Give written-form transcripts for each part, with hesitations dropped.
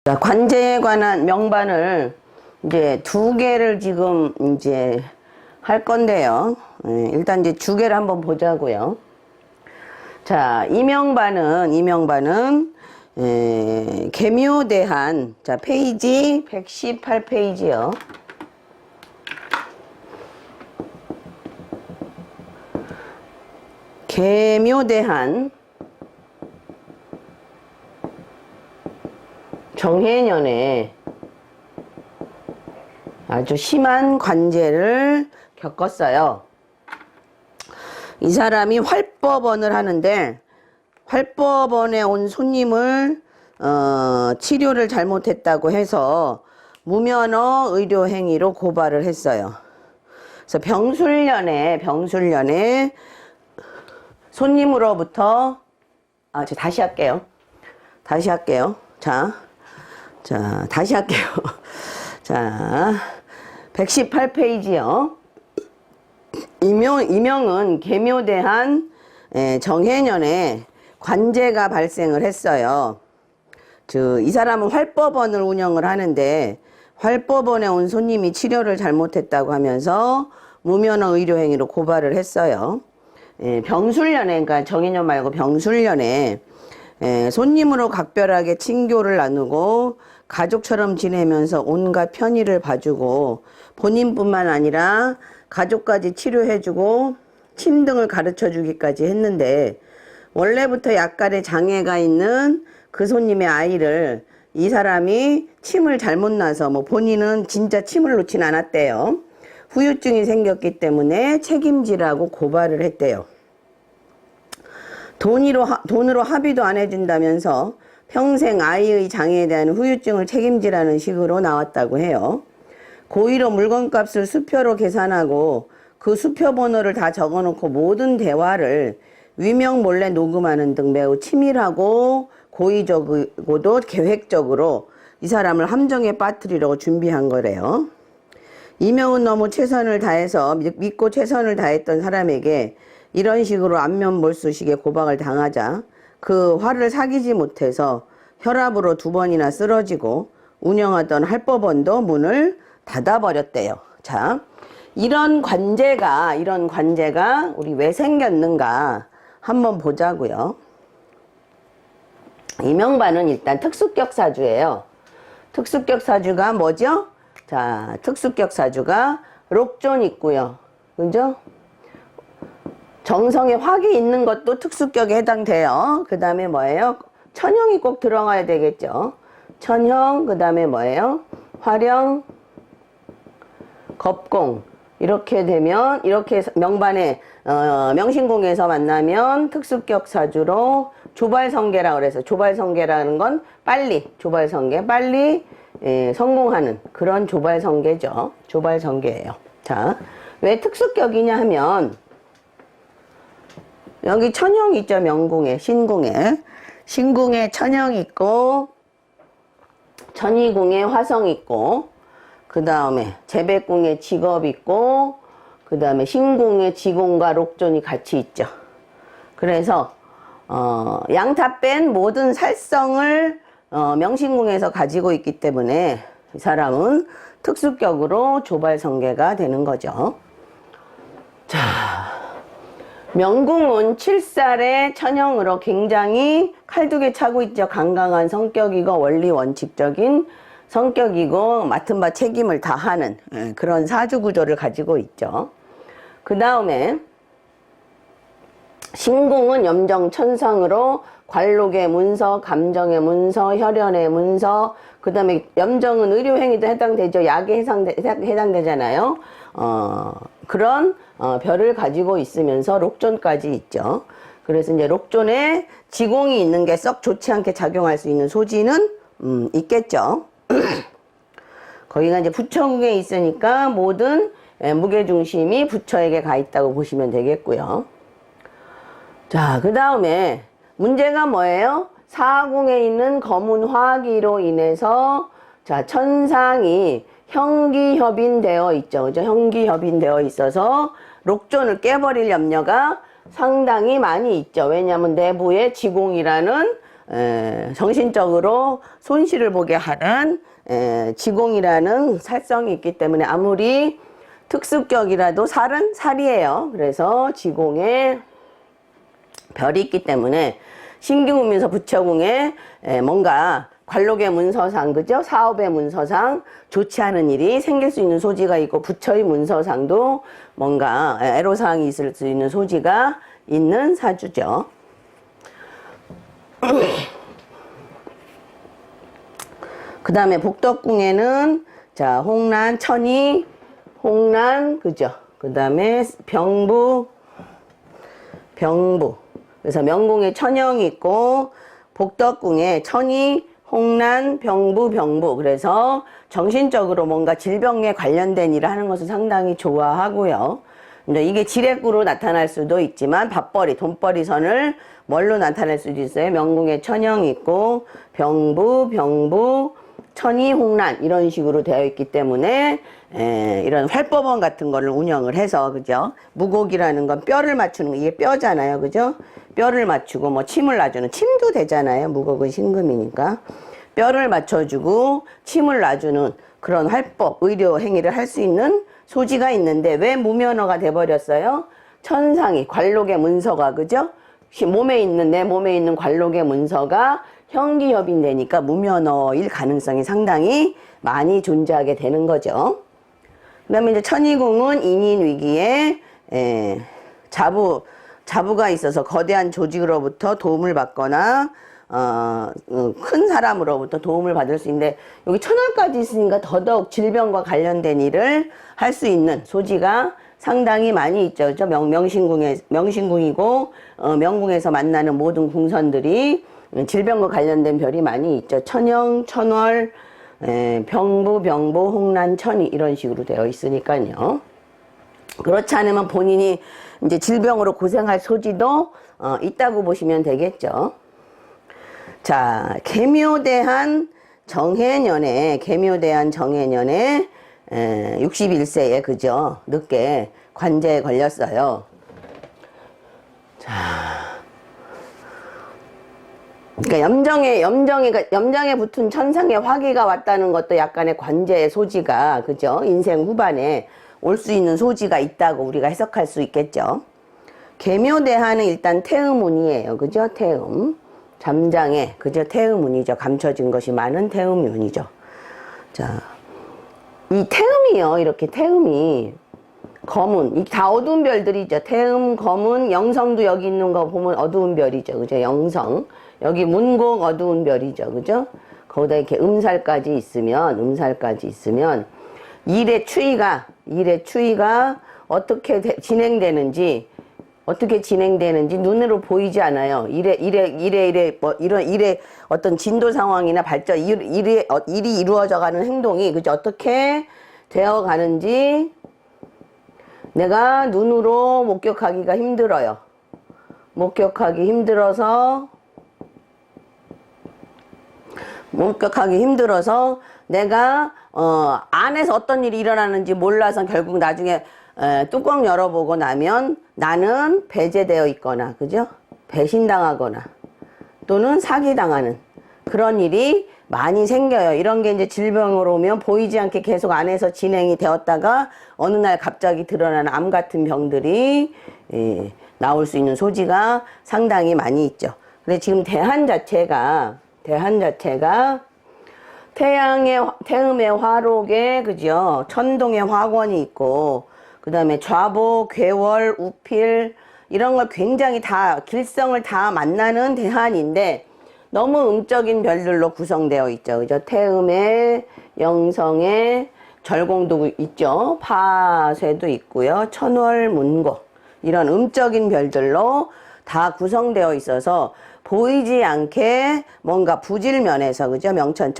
자, 관제에 관한 명반을 이제 2개를 지금 이제 할 건데요. 일단 이제 주계를 한번 보자고요. 자, 이 명반은 계묘대한, 자, 페이지 118페이지요. 계묘대한 정해년에 아주 심한 관제를 겪었어요. 이 사람이 활법원을 하는데 활법원에 온 손님을 치료를 잘못했다고 해서 무면허 의료행위로 고발을 했어요. 그래서 병술년에 손님으로부터 다시 할게요. 다시 할게요. 자, 다시 할게요. 자, 118페이지요. 이명은 계묘대한 정해년에 관제가 발생을 했어요. 이 사람은 활법원을 운영을 하는데 활법원에 온 손님이 치료를 잘못했다고 하면서 무면허 의료행위로 고발을 했어요. 병술년에, 그러니까 정해년 말고 병술년에 손님으로 각별하게 친교를 나누고 가족처럼 지내면서 온갖 편의를 봐주고 본인뿐만 아니라 가족까지 치료해주고 침 등을 가르쳐주기까지 했는데 원래부터 약간의 장애가 있는 그 손님의 아이를 이 사람이 침을 잘못 놔서 본인은 진짜 침을 놓진 않았대요. 후유증이 생겼기 때문에 책임지라고 고발을 했대요. 돈으로 합의도 안 해준다면서 평생 아이의 장애에 대한 후유증을 책임지라는 식으로 나왔다고 해요. 고의로 물건값을 수표로 계산하고 그 수표 번호를 다 적어놓고 모든 대화를 위명 몰래 녹음하는 등 매우 치밀하고 고의적이고도 계획적으로 이 사람을 함정에 빠뜨리려고 준비한 거래요. 이명은 너무 최선을 다해서 믿고 최선을 다했던 사람에게 이런 식으로 안면몰수식의 고박을 당하자 그 화를 사귀지 못해서 혈압으로 2번이나 쓰러지고 운영하던 할법원도 문을 닫아버렸대요. 자, 이런 관제가 우리 왜 생겼는가 한번 보자고요. 이 명반은 일단 특수격 사주예요. 특수격 사주가 뭐죠? 자, 특수격 사주가 록존 있고요. 그죠? 정성에 화기 있는 것도 특수격에 해당돼요. 그 다음에 뭐예요? 천형이 꼭 들어가야 되겠죠. 천형, 그 다음에 뭐예요? 화령, 겁공. 이렇게 되면, 이렇게 명반에, 명신공에서 만나면 특수격 사주로 조발성계라고 그래서 조발성계라는 건 빨리, 조발성계, 빨리 성공하는 그런 조발성계죠. 조발성계예요. 자, 왜 특수격이냐 하면, 여기 천형 있죠. 명궁에, 신궁에 천형 있고 천이궁에 화성 있고 그 다음에 재백궁에 직업 있고 그 다음에 신궁에 지공과 록존이 같이 있죠. 그래서 양타 뺀 모든 살성을 명신궁에서 가지고 있기 때문에 이 사람은 특수격으로 조발성계가 되는 거죠. 자, 명궁은 7살의 천형으로 굉장히 칼두개 차고 있죠. 강강한 성격이고 원리 원칙적인 성격이고 맡은 바 책임을 다하는 그런 사주 구조를 가지고 있죠. 그 다음에 신궁은 염정천성으로 관록의 문서, 감정의 문서, 혈연의 문서, 그 다음에 염정은 의료행위도 해당되죠. 약에 해당되잖아요. 그런 별을 가지고 있으면서 록존까지 있죠. 그래서 이제 록존에 지공이 있는 게 썩 좋지 않게 작용할 수 있는 소지는 있겠죠. 거기가 이제 부처궁에 있으니까 모든 무게중심이 부처에게 가 있다고 보시면 되겠고요. 자, 그 다음에 문제가 뭐예요? 사궁에 있는 검은 화기로 인해서 자, 천상이 형기협인되어 있죠. 그죠? 형기협인되어 있어서 록존을 깨버릴 염려가 상당히 많이 있죠. 왜냐하면 내부에 지공이라는 정신적으로 손실을 보게 하는 지공이라는 살성이 있기 때문에 아무리 특수격이라도 살은 살이에요. 그래서 지공에 별이 있기 때문에 신기문에서 부처궁에 뭔가 관록의 문서상, 그죠? 사업의 문서상 좋지 않은 일이 생길 수 있는 소지가 있고, 부처의 문서상도 뭔가 애로사항이 있을 수 있는 소지가 있는 사주죠. 그 다음에 복덕궁에는 자, 홍란, 천이, 홍란, 그죠? 그 다음에 병부. 그래서 명궁에 천영이 있고, 복덕궁에 천이, 홍란, 병부. 그래서 정신적으로 뭔가 질병에 관련된 일을 하는 것을 상당히 좋아하고요. 이제 이게 지렉구로 나타날 수도 있지만, 밥벌이, 돈벌이 선을 뭘로 나타낼 수도 있어요. 명궁에 천영이 있고, 병부, 천이, 홍란 이런 식으로 되어 있기 때문에 이런 활법원 같은 거를 운영을 해서, 그죠? 무곡이라는 건 뼈를 맞추는 거, 이게 뼈잖아요, 그죠? 뼈를 맞추고 뭐 침을 놔주는, 침도 되잖아요. 무곡은 신금이니까 뼈를 맞춰주고 침을 놔주는 그런 활법, 의료 행위를 할 수 있는 소지가 있는데 왜 무면허가 돼버렸어요? 천상이, 관록의 문서가, 그죠? 내 몸에 있는 관록의 문서가 형기협인되니까 무면허일 가능성이 상당히 많이 존재하게 되는 거죠. 그 다음에 이제 천이궁은 인인위기에 자부가 있어서 거대한 조직으로부터 도움을 받거나 큰 사람으로부터 도움을 받을 수 있는데, 여기 천월까지 있으니까 더더욱 질병과 관련된 일을 할 수 있는 소지가 상당히 많이 있죠. 그죠? 명신궁이고 명궁에서 만나는 모든 궁선들이 질병과 관련된 별이 많이 있죠. 천영, 천월, 병부, 홍란, 천이 이런 식으로 되어 있으니까요. 그렇지 않으면 본인이 이제 질병으로 고생할 소지도 있다고 보시면 되겠죠. 자, 계묘대한 정해년에 61세에, 그죠? 늦게 관제에 걸렸어요. 자, 그러니까 염정에 붙은 천상의 화기가 왔다는 것도 약간의 관제의 소지가, 그죠? 인생 후반에 올 수 있는 소지가 있다고 우리가 해석할 수 있겠죠. 계묘대하는 일단 태음운이에요. 그죠? 태음. 잠장에, 그죠? 태음운이죠. 감춰진 것이 많은 태음운이죠. 자, 이 태음이요. 이렇게 태음이 검은, 이 다 어두운 별들이죠. 태음, 검은, 영성도 여기 있는 거 보면 어두운 별이죠. 그죠? 영성. 여기 문곡 어두운 별이죠. 그죠? 거기다 이렇게 음살까지 있으면 일의 추이가 어떻게 진행되는지 눈으로 보이지 않아요. 일의 어떤 진도 상황이나 발전, 일이 이루어져 가는 행동이, 그죠? 어떻게 되어 가는지 내가 눈으로 목격하기가 힘들어요. 목격하기 힘들어서 내가 안에서 어떤 일이 일어나는지 몰라서 결국 나중에 뚜껑 열어보고 나면 나는 배제되어 있거나, 그죠? 배신당하거나 또는 사기당하는 그런 일이 많이 생겨요. 이런 게 이제 질병으로 오면 보이지 않게 계속 안에서 진행이 되었다가 어느 날 갑자기 드러나는 암 같은 병들이 나올 수 있는 소지가 상당히 많이 있죠. 근데 지금 대한 자체가 태음의 화록에, 그죠? 천동의 화권이 있고, 그 다음에 좌보, 괴월, 우필 이런 걸 굉장히 다 길성을 다 만나는 대한인데 너무 음적인 별들로 구성되어 있죠. 그죠? 태음에, 영성에, 절공도 있죠. 파쇄도 있고요. 천월, 문곡 이런 음적인 별들로 다 구성되어 있어서 보이지 않게 뭔가 부질면에서, 그죠? 명천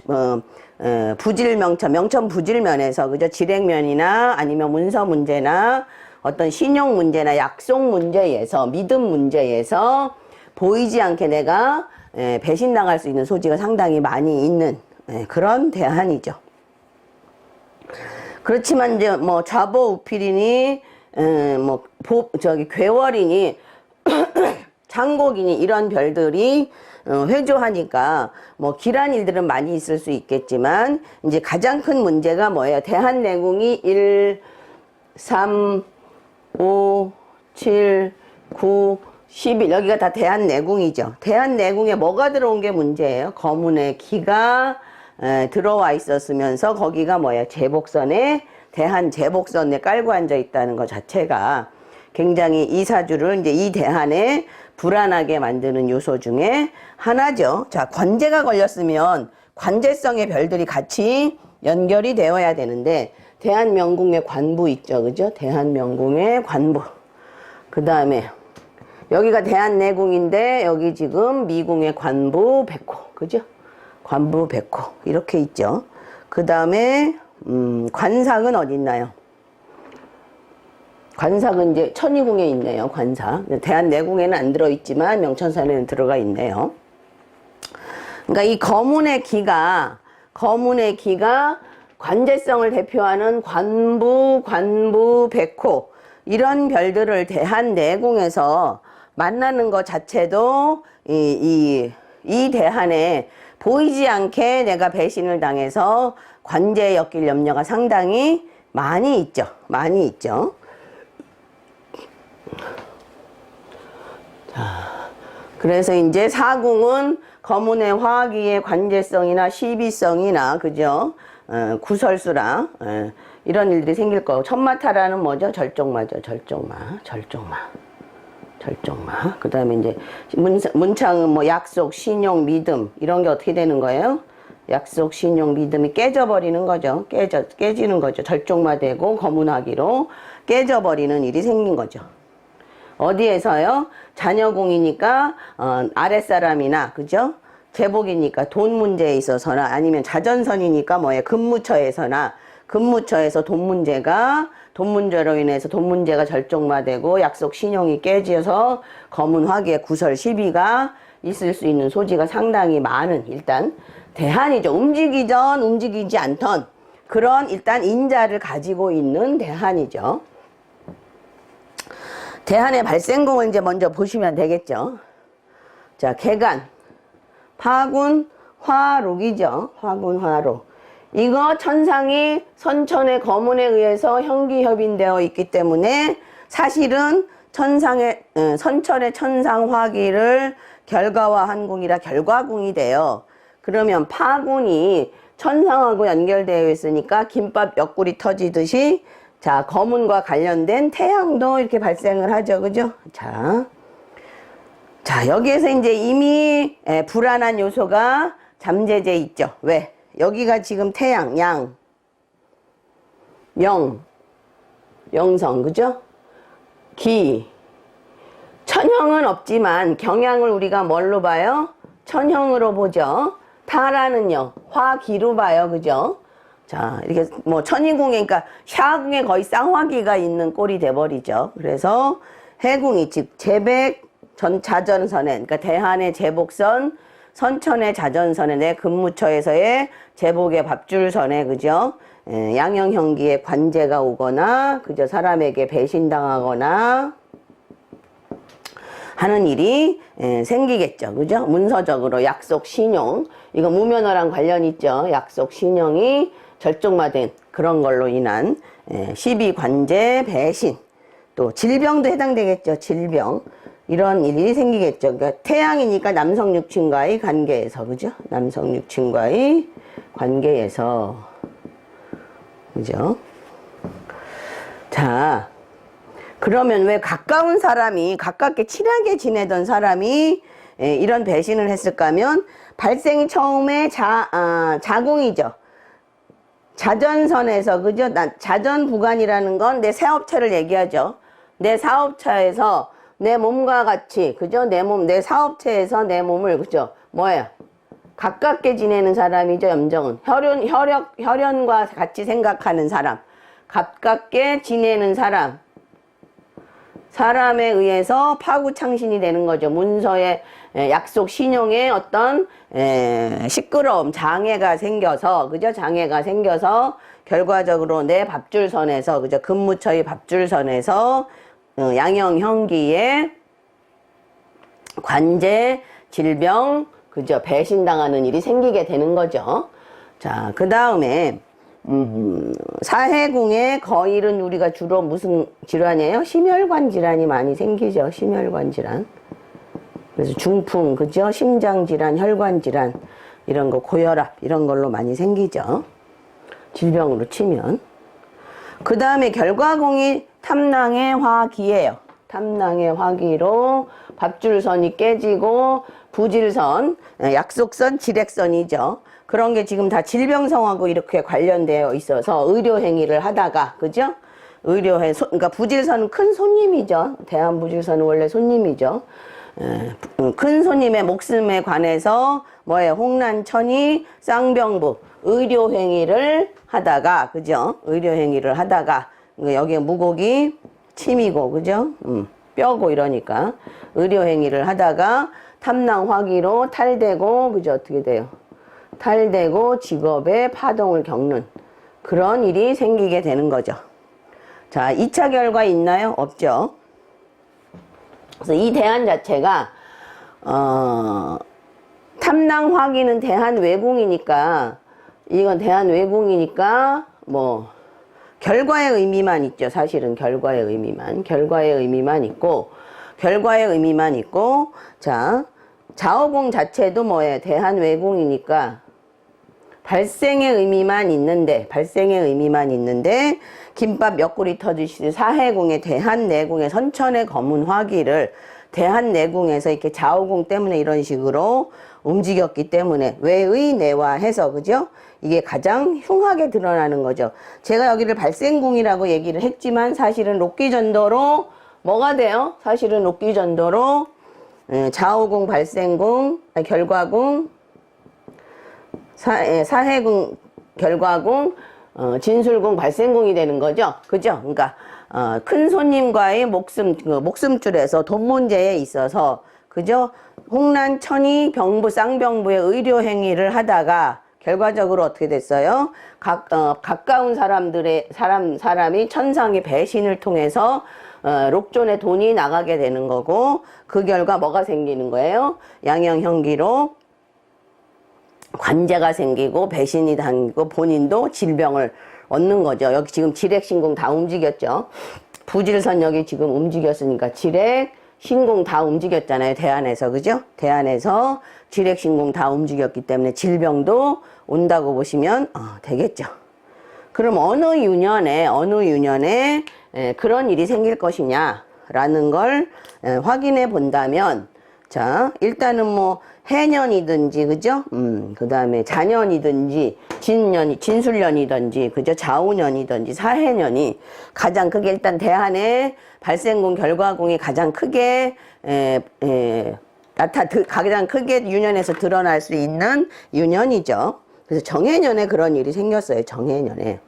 부질면에서, 그죠? 질행면이나 아니면 문서 문제나 어떤 신용 문제나 약속 문제에서, 믿음 문제에서 보이지 않게 내가 배신당할 수 있는 소지가 상당히 많이 있는 그런 대안이죠. 그렇지만 이제 뭐 좌보 우필이니 괴월이니 장곡이니 이런 별들이 회조하니까 뭐 길한 일들은 많이 있을 수 있겠지만 이제 가장 큰 문제가 뭐예요? 대한내궁이 1, 3, 5, 7, 9, 11 여기가 다 대한내궁이죠. 대한내궁에 뭐가 들어온 게 문제예요? 거문의 기가 들어와 있었으면서 거기가 뭐예요? 제복선에 대한제복선에 깔고 앉아 있다는 것 자체가 굉장히 이 사주를 이제 이 대한에 불안하게 만드는 요소 중에 하나죠. 자, 관제가 걸렸으면 관제성의 별들이 같이 연결이 되어야 되는데 대한명궁의 관부 있죠. 그죠? 대한명궁의 관부. 그 다음에 여기가 대한내궁인데 여기 지금 미궁의 관부 백호. 그죠? 관부 백호. 이렇게 있죠. 그 다음에 관삭은 어디 있나요? 관삭은 이제 천이궁에 있네요. 관삭. 대한내궁에는 안 들어있지만 명천산에는 들어가 있네요. 그러니까 이 거문의 기가 관제성을 대표하는 관부, 백호 이런 별들을 대한내궁에서 만나는 것 자체도 이 대한에 보이지 않게 내가 배신을 당해서 관제에 엮일 염려가 상당히 많이 있죠. 많이 있죠. 자, 그래서 이제 사궁은 거문의 화기의 관제성이나 시비성이나 그죠? 구설수랑 이런 일들이 생길 거고 천마타라는 뭐죠? 절종마죠. 절종마. 그 다음에 이제 문창은 뭐 약속, 신용, 믿음 이런 게 어떻게 되는 거예요? 약속, 신용, 믿음이 깨져버리는 거죠. 깨지는 거죠. 절종마되고 거문화기로 깨져버리는 일이 생긴 거죠. 어디에서요? 자녀궁이니까 아랫사람이나 그죠? 제복이니까 돈 문제에 있어서나 아니면 자전선이니까 뭐예요? 근무처에서나 근무처에서 돈 문제로 인해서 돈 문제가 절종마되고 약속 신용이 깨져서 거문 화기의 구설 시비가 있을 수 있는 소지가 상당히 많은 일단 대한이죠. 움직이던 움직이지 않던 그런 일단 인자를 가지고 있는 대한이죠. 대한의 발생궁을 이제 먼저 보시면 되겠죠. 자, 개간, 파군, 화록이죠. 화군, 화록. 이거 천상이 선천의 거문에 의해서 형기협인되어 있기 때문에 사실은 선천의 천상 화기를 결과화한 궁이라 결과궁이 돼요. 그러면 파군이 천상하고 연결되어 있으니까 김밥 옆구리 터지듯이 자, 거문과 관련된 태양도 이렇게 발생을 하죠. 그죠? 자, 여기에서 이제 이미 불안한 요소가 잠재돼 있죠. 왜? 여기가 지금 태양, 양, 영성, 그죠? 기. 천형은 없지만 경향을 우리가 뭘로 봐요? 천형으로 보죠. 타라는요, 화기로 봐요. 그죠? 자, 이렇게 뭐 천인궁에, 그러니까 샤궁에 거의 쌍화기가 있는 꼴이 돼버리죠. 그래서 해궁이 즉 제백 자전선에, 그러니까 대한의 제복선, 선천의 자전선에 내 근무처에서의 제복의 밥줄선에 그죠? 양형형기에 관제가 오거나 그죠? 사람에게 배신당하거나 하는 일이 생기겠죠. 그죠? 문서적으로 약속 신용 이거 무면허랑 관련 있죠. 약속 신용이 절종마된 그런 걸로 인한 시비 관제 배신 또 질병도 해당되겠죠. 질병 이런 일이 생기겠죠. 그러니까 태양이니까 남성 육친과의 관계에서 그죠? 남성 육친과의 관계에서 그죠? 자, 그러면 왜 가까운 사람이 가깝게 친하게 지내던 사람이 이런 배신을 했을까 하면 발생이 처음에 자궁이죠. 자전선에서 그죠? 자전 부관이라는 건 내 사업체를 얘기하죠. 내 사업체에서 내 몸과 같이 그죠? 내 사업체에서 내 몸을 그죠? 뭐예요? 가깝게 지내는 사람이죠. 염정은 혈연과 같이 생각하는 사람, 가깝게 지내는 사람에 의해서 파구창신이 되는 거죠. 문서의 약속 신용에 어떤 시끄러움, 장애가 생겨서 그죠? 장애가 생겨서 결과적으로 내 밥줄선에서 그죠? 근무처의 밥줄선에서 양형형기에 관제 질병, 그죠? 배신당하는 일이 생기게 되는 거죠. 자, 그 다음에 사해궁의 거일은 우리가 주로 무슨 질환이에요? 심혈관 질환이 많이 생기죠. 심혈관 질환. 그래서 중풍, 그죠? 심장 질환, 혈관 질환, 이런 거, 고혈압, 이런 걸로 많이 생기죠. 질병으로 치면. 그 다음에 결과공이 탐낭의 화기예요. 탐낭의 화기로 밥줄선이 깨지고 부질선, 약속선, 지렉선이죠. 그런 게 지금 다 질병성하고 이렇게 관련되어 있어서 의료행위를 하다가, 그죠? 그러니까 부질선은 큰 손님이죠. 대한부질선은 원래 손님이죠. 큰 손님의 목숨에 관해서 뭐예요? 홍난천이 쌍병부 의료행위를 하다가, 그죠? 의료행위를 하다가, 여기에 무곡이 침이고, 그죠? 뼈고 이러니까 의료행위를 하다가 탐낭화기로 탈되고, 그죠? 어떻게 돼요? 탈되고 직업에 파동을 겪는 그런 일이 생기게 되는 거죠. 자, 2차 결과 있나요? 없죠. 그래서 이 대안 자체가 탐낭화기는 대한외궁이니까, 이건 대한외궁이니까 뭐 결과의 의미만 있죠. 사실은 결과의 의미만 있고, 자, 자오궁 자체도 뭐예요? 대한외궁이니까 발생의 의미만 있는데, 김밥 옆구리 터지듯이 사해궁의 대한내궁의 선천의 검은 화기를 대한내궁에서 이렇게 자오궁 때문에 이런 식으로 움직였기 때문에 외의 내화해서, 그죠? 이게 가장 흉하게 드러나는 거죠. 제가 여기를 발생궁이라고 얘기를 했지만 사실은 록기전도로 뭐가 돼요? 사실은 록기전도로 자오궁, 발생궁, 결과궁, 사해궁, 결과궁, 진술궁, 발생궁이 되는 거죠. 그죠? 그러니까 큰 손님과의 목숨줄에서 돈 문제에 있어서, 그죠? 홍난천이 병부, 쌍병부의 의료행위를 하다가 결과적으로 어떻게 됐어요? 가까운 사람이 천상의 배신을 통해서 록존에 돈이 나가게 되는 거고, 그 결과 뭐가 생기는 거예요? 양형형기로 관제가 생기고 배신이 당기고 본인도 질병을 얻는 거죠. 여기 지금 지렉신궁 다 움직였죠. 부질선 여기 지금 움직였으니까 지렉, 신궁 다 움직였잖아요. 대안에서, 그죠? 대안에서 지렉신궁 다 움직였기 때문에 질병도 온다고 보시면 되겠죠. 그럼 어느 유년에 그런 일이 생길 것이냐라는 걸 확인해 본다면, 자, 일단은 뭐 해년이든지, 그죠? 그 다음에 자년이든지 진술년이든지, 그죠? 좌우년이든지 사해년이 가장 크게, 일단 대한의 발생궁, 결과궁이 가장 크게 가장 크게 유년에서 드러날 수 있는 유년이죠. 그래서 정해년에 그런 일이 생겼어요. 정해년에.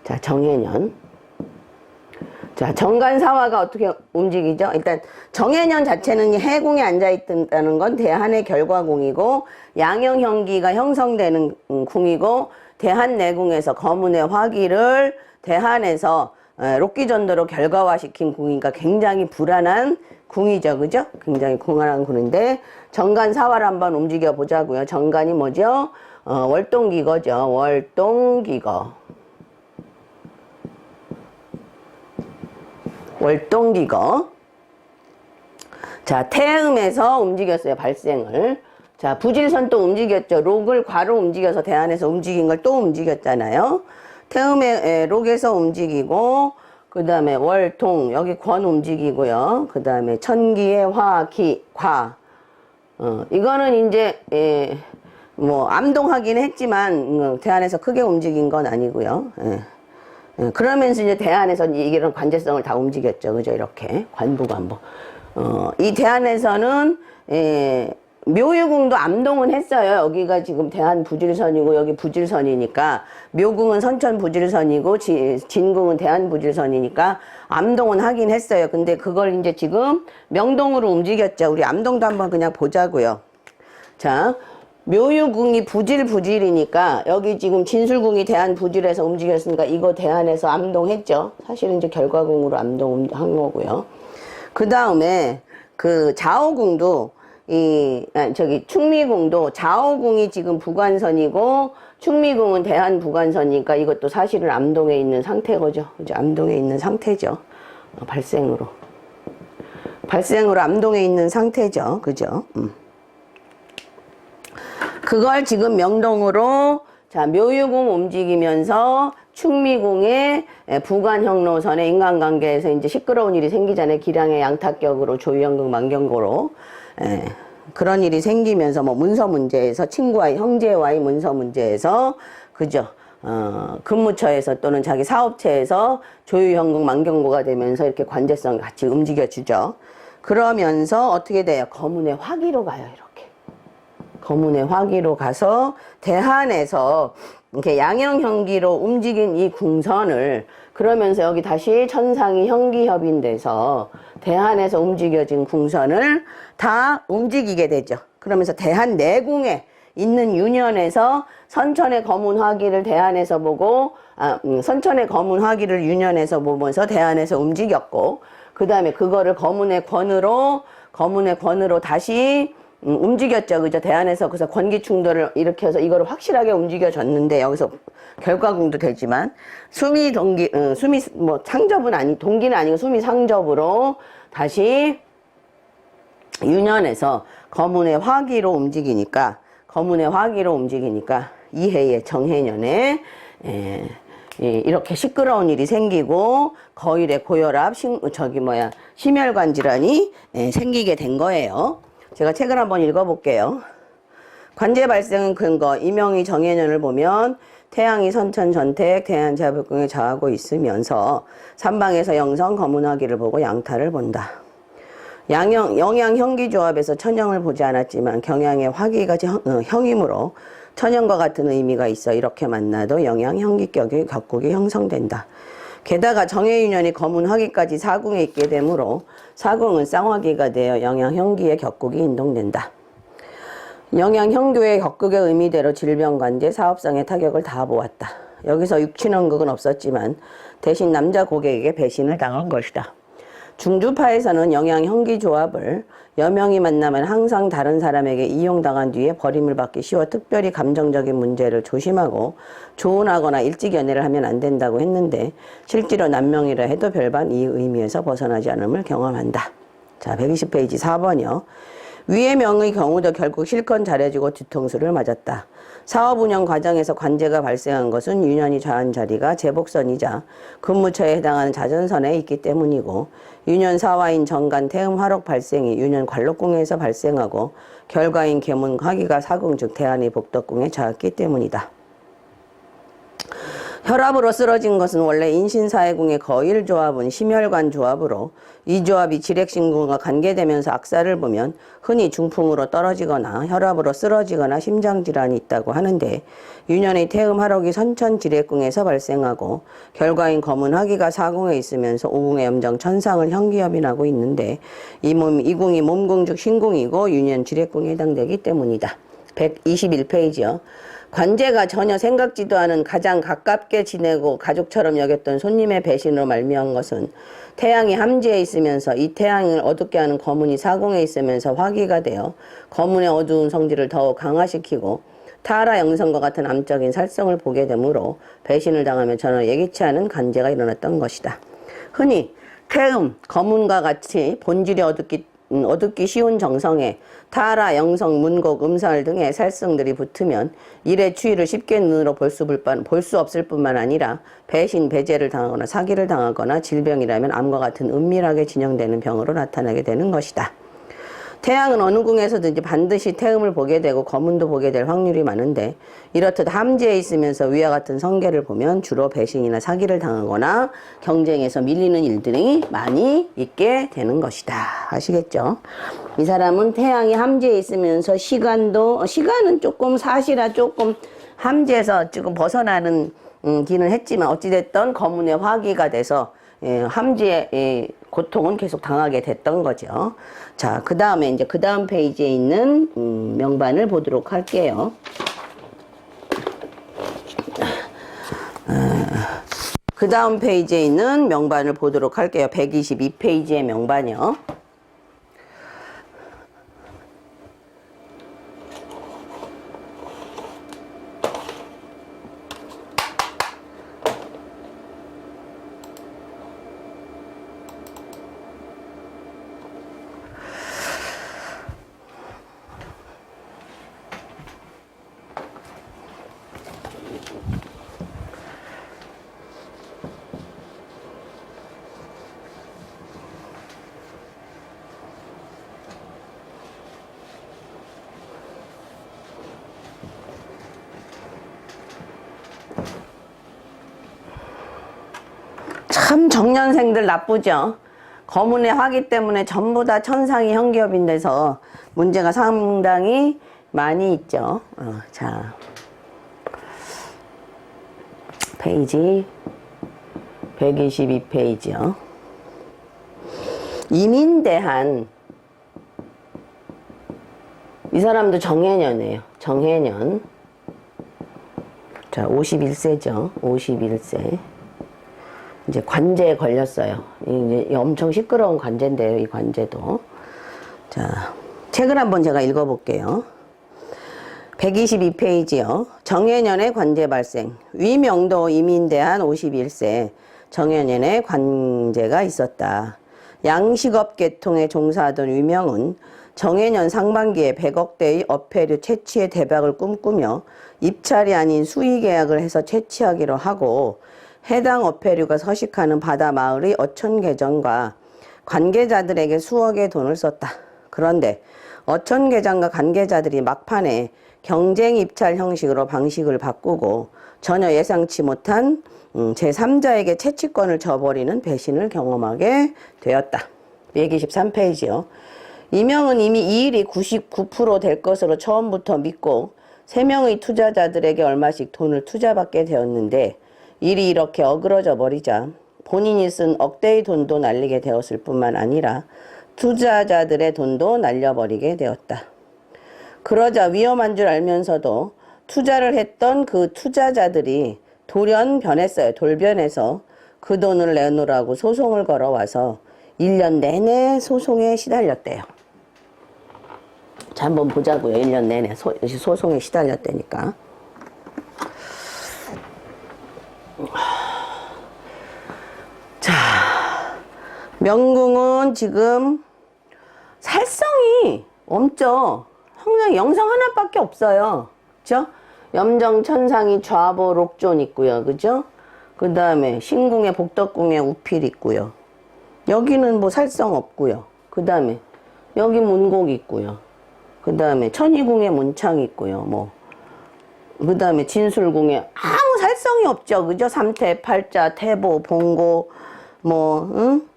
자, 정해년. 자, 정간사화가 어떻게 움직이죠? 일단 정해년 자체는 해궁에 앉아있다는 건 대한의 결과궁이고, 양형형기가 형성되는 궁이고, 대한내궁에서 거문의 화기를 대한에서 록기전도로 결과화시킨 궁이니까 굉장히 불안한 궁이죠. 그죠? 굉장히 불안한 궁인데, 정간사화를 한번 움직여 보자고요. 정간이 뭐죠? 월동기거죠. 월동기거. 자, 태음에서 움직였어요. 발생을. 자, 부질선 또 움직였죠. 록을 괄호 움직여서 대안에서 움직인 걸 또 움직였잖아요. 태음의 록에서 움직이고, 그 다음에 월동, 여기 권 움직이고요. 그 다음에 천기의 화, 기, 과. 이거는 이제, 뭐, 암동하긴 했지만, 대안에서 크게 움직인 건 아니고요. 그러면서 이제 대안에서 이런 관제성을 다 움직였죠. 그죠? 이렇게. 관부관부. 이 대안에서는, 묘유궁도 암동은 했어요. 여기가 지금 대한 부질선이고 여기 부질선이니까, 묘궁은 선천 부질선이고 진궁은 대한 부질선이니까 암동은 하긴 했어요. 근데 그걸 이제 지금 명동으로 움직였죠. 우리 암동도 한번 그냥 보자고요. 자, 묘유궁이 부질이니까 여기 지금 진술궁이 대한 부질에서 움직였으니까 이거 대안에서 암동했죠. 사실은 이제 결과궁으로 암동한 거고요. 그 다음에 그 자오궁도 충미궁도 좌우궁이 지금 부관선이고 충미궁은 대한 부관선이니까 이것도 사실은 암동에 있는 상태거죠. 그죠? 암동에 있는 상태죠. 발생으로 암동에 있는 상태죠. 그죠? 그걸 지금 명동으로 자, 묘유궁 움직이면서 충미궁의 부관형로선의 인간관계에서 이제 시끄러운 일이 생기잖아요. 기량의 양타격으로 조유연극 만경고로 그런 일이 생기면서 뭐 문서 문제에서 친구와 형제와의 문서 문제에서 그죠. 근무처에서 또는 자기 사업체에서 조유연극 만경고가 되면서 이렇게 관제성 같이 움직여주죠. 그러면서 어떻게 돼요? 거문의 화기로 가요. 이렇게. 거문의 화기로 가서 대한에서 이렇게 양형형기로 움직인 이 궁선을 그러면서 여기 다시 천상이 형기협인돼서 대한에서 움직여진 궁선을 다 움직이게 되죠. 그러면서 대한 내궁에 있는 유년에서 선천의 거문 화기를 대한에서 보고 선천의 거문 화기를 유년에서 보면서 대한에서 움직였고 그 다음에 그거를 거문의 권으로 다시 움직였죠. 그죠? 대안에서 그래서 권기 충돌을 일으켜서 이거를 확실하게 움직여줬는데 여기서 결과궁도 되지만 동기는 아니고 수미 상접으로 다시 유년에서 거문의 화기로 움직이니까 이해의 정해년에 이렇게 시끄러운 일이 생기고 거일의 고혈압, 심혈관 질환이 생기게 된 거예요. 제가 책을 한번 읽어볼게요. 관제 발생 근거, 이명의 정해년을 보면 태양이 선천 전택, 대한 자벽궁에 자하고 있으면서 삼방에서 영성 거문화기를 보고 양타를 본다. 영양 형기조합에서 천형을 보지 않았지만 경양의 화기가 형이므로 천형과 같은 의미가 있어 이렇게 만나도 영양 형기격의 격국이 형성된다. 게다가 정해유년이 거문 화기까지 사궁에 있게 되므로 사궁은 쌍화기가 되어 영양 형기의 격국이 인동된다. 영양 형교의 격국의 의미대로 질병 관제 사업상의 타격을 다 보았다. 여기서 육친원극은 없었지만 대신 남자 고객에게 배신을 당한 것이다. 중주파에서는 영양 형기 조합을 여명이 만나면 항상 다른 사람에게 이용당한 뒤에 버림을 받기 쉬워 특별히 감정적인 문제를 조심하고 조언하거나 일찍 연애를 하면 안 된다고 했는데 실제로 남명이라 해도 별반 이 의미에서 벗어나지 않음을 경험한다. 자, 120페이지 4번이요. 위의 명의 경우도 결국 실컷 잘해주고 뒤통수를 맞았다. 사업 운영 과정에서 관제가 발생한 것은 유년이 좌한 자리가 제복선이자 근무처에 해당하는 자전선에 있기 때문이고 유년 사화인 정간 태음 화록 발생이 유년 관록궁에서 발생하고 결과인 계문 화기가 사궁 즉 대한의 복덕궁에 자았기 때문이다. 혈압으로 쓰러진 것은 원래 인신사회궁의 거일 조합은 심혈관 조합으로 이 조합이 지렉신궁과 관계되면서 악사를 보면 흔히 중풍으로 떨어지거나 혈압으로 쓰러지거나 심장질환이 있다고 하는데 유년의 태음 하록이 선천 지렉궁에서 발생하고 결과인 검은 화기가 사궁에 있으면서 오궁의 염정 천상을 형기협인하고 있는데 이 궁이 몸궁 즉 신궁이고 유년 지렉궁에 해당되기 때문이다. 121페이지요. 관제가 전혀 생각지도 않은 가장 가깝게 지내고 가족처럼 여겼던 손님의 배신으로 말미암은 것은 태양이 함지에 있으면서 이 태양을 어둡게 하는 거문이 사궁에 있으면서 화기가 되어 거문의 어두운 성질을 더욱 강화시키고 타라 영성과 같은 암적인 살성을 보게 되므로 배신을 당하며 전혀 예기치 않은 관제가 일어났던 것이다. 흔히 태음, 거문과 같이 본질이 어둡기 쉬운 정성에 타라, 영성, 문곡, 음설 등의 살성들이 붙으면 일의 추이를 쉽게 눈으로 볼 수 없을 뿐만 아니라 배신, 배제를 당하거나 사기를 당하거나 질병이라면 암과 같은 은밀하게 진행되는 병으로 나타나게 되는 것이다. 태양은 어느 궁에서든지 반드시 태음을 보게 되고 거문도 보게 될 확률이 많은데 이렇듯 함지에 있으면서 위와 같은 성계를 보면 주로 배신이나 사기를 당하거나 경쟁에서 밀리는 일들이 많이 있게 되는 것이다. 아시겠죠? 이 사람은 태양이 함지에 있으면서 시간은 조금 사실아 조금 함지에서 조금 벗어나는 기는 했지만 어찌됐든 거문의 화기가 돼서 함지의 고통은 계속 당하게 됐던 거죠. 자, 그 다음에 이제 그 다음 페이지에 있는 명반을 보도록 할게요. 그 다음 페이지에 있는 명반을 보도록 할게요. 122페이지의 명반이요. 정년생들 나쁘죠. 거문의 화기 때문에 전부 다 천상이 현기업인데서 문제가 상당히 많이 있죠. 자, 페이지 122페이지요. 이민대한, 이 사람도 정해년이에요. 정해년. 자, 51세죠. 51세. 이제 관제에 걸렸어요. 이제 엄청 시끄러운 관제인데요, 이 관제도. 자, 책을 한번 제가 읽어볼게요. 122페이지요. 정해년의 관제 발생. 위명도 이민대한 51세. 정해년에 관제가 있었다. 양식업 계통에 종사하던 위명은 정해년 상반기에 100억대의 어패류 채취의 대박을 꿈꾸며 입찰이 아닌 수의계약을 해서 채취하기로 하고 해당 어패류가 서식하는 바다마을의 어촌계정과 관계자들에게 수억의 돈을 썼다. 그런데 어촌계장과 관계자들이 막판에 경쟁 입찰 형식으로 방식을 바꾸고 전혀 예상치 못한 제3자에게 채취권을 줘버리는 배신을 경험하게 되었다. 123페이지요. 이명은 이미 이 일이 99%될 것으로 처음부터 믿고 3명의 투자자들에게 얼마씩 돈을 투자받게 되었는데 일이 이렇게 어그러져 버리자 본인이 쓴 억대의 돈도 날리게 되었을 뿐만 아니라 투자자들의 돈도 날려버리게 되었다. 그러자 위험한 줄 알면서도 투자를 했던 그 투자자들이 돌연 변했어요. 돌변해서 그 돈을 내놓으라고 소송을 걸어와서 1년 내내 소송에 시달렸대요. 자, 한번 보자고요. 1년 내내 소송에 시달렸다니까. 자, 명궁은 지금 살성이 엄죠. 항상 영상 하나밖에 없어요. 그죠? 염정천상이 좌보 록존 있고요. 그죠? 그 다음에 신궁에 복덕궁에 우필 있고요. 여기는 뭐 살성 없고요. 그 다음에 여기 문곡 있고요. 그 다음에 천희궁에 문창 있고요. 뭐 그 다음에 진술궁에 아무 살성이 없죠. 그죠? 삼태, 팔자, 태보, 봉고 뭐 응?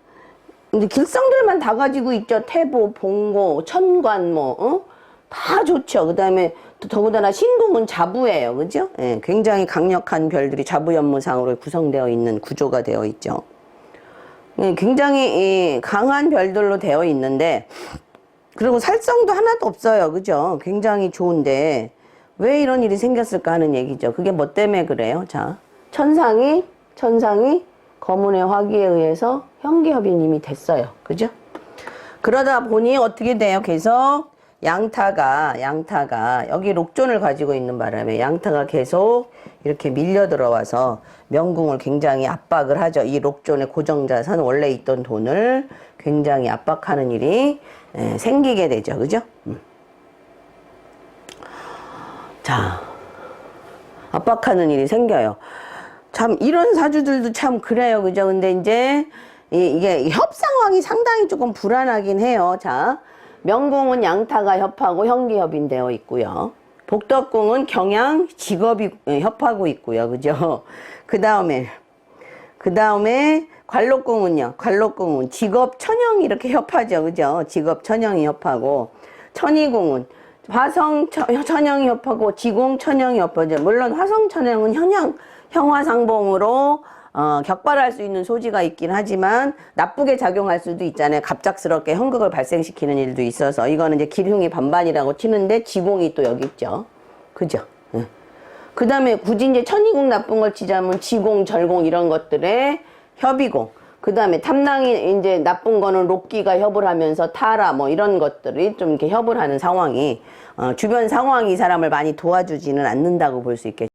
근데 길성들만 다 가지고 있죠. 태보, 봉고, 천관 뭐 응? 다 좋죠. 그 다음에 더군다나 신궁은 자부예요. 그죠? 예, 굉장히 강력한 별들이 자부연무상으로 구성되어 있는 구조가 되어 있죠. 예, 굉장히 강한 별들로 되어 있는데 그리고 살성도 하나도 없어요. 그죠? 굉장히 좋은데 왜 이런 일이 생겼을까 하는 얘기죠. 그게 뭐 때문에 그래요? 자, 천상이 거문의 화기에 의해서 현기협인 이미 됐어요. 그죠? 그러다 보니 어떻게 돼요? 계속 양타가 여기 록존을 가지고 있는 바람에 양타가 계속 이렇게 밀려 들어와서 명궁을 굉장히 압박을 하죠. 이 록존의 고정자산 원래 있던 돈을 굉장히 압박하는 일이 생기게 되죠. 그죠? 자, 압박하는 일이 생겨요. 참 이런 사주들도 참 그래요. 그죠? 근데 이제 이게 협 상황이 상당히 조금 불안하긴 해요. 자, 명궁은 양타가 협하고 현기협인 되어 있고요. 복덕궁은 경양 직업이 협하고 있고요. 그죠? 그 다음에 관록궁은요. 관록궁은 직업 천영이 이렇게 협하죠. 그죠? 직업 천영이 협하고 천희궁은 화성 천영이 협하고 지공 천영이 협하죠. 물론 화성 천영은 형화상봉으로 격발할 수 있는 소지가 있긴 하지만 나쁘게 작용할 수도 있잖아요. 갑작스럽게 현극을 발생시키는 일도 있어서 이거는 이제 기흉이 반반이라고 치는데 지공이 또 여기 있죠. 그죠? 예. 그 다음에 굳이 이제 천희궁 나쁜 걸 치자면 지공, 절공 이런 것들의 협이고 그 다음에 탐낭이 이제 나쁜 거는 록기가 협을 하면서 타라 뭐 이런 것들이 좀 이렇게 협을 하는 상황이 주변 상황이 이 사람을 많이 도와주지는 않는다고 볼 수 있겠죠.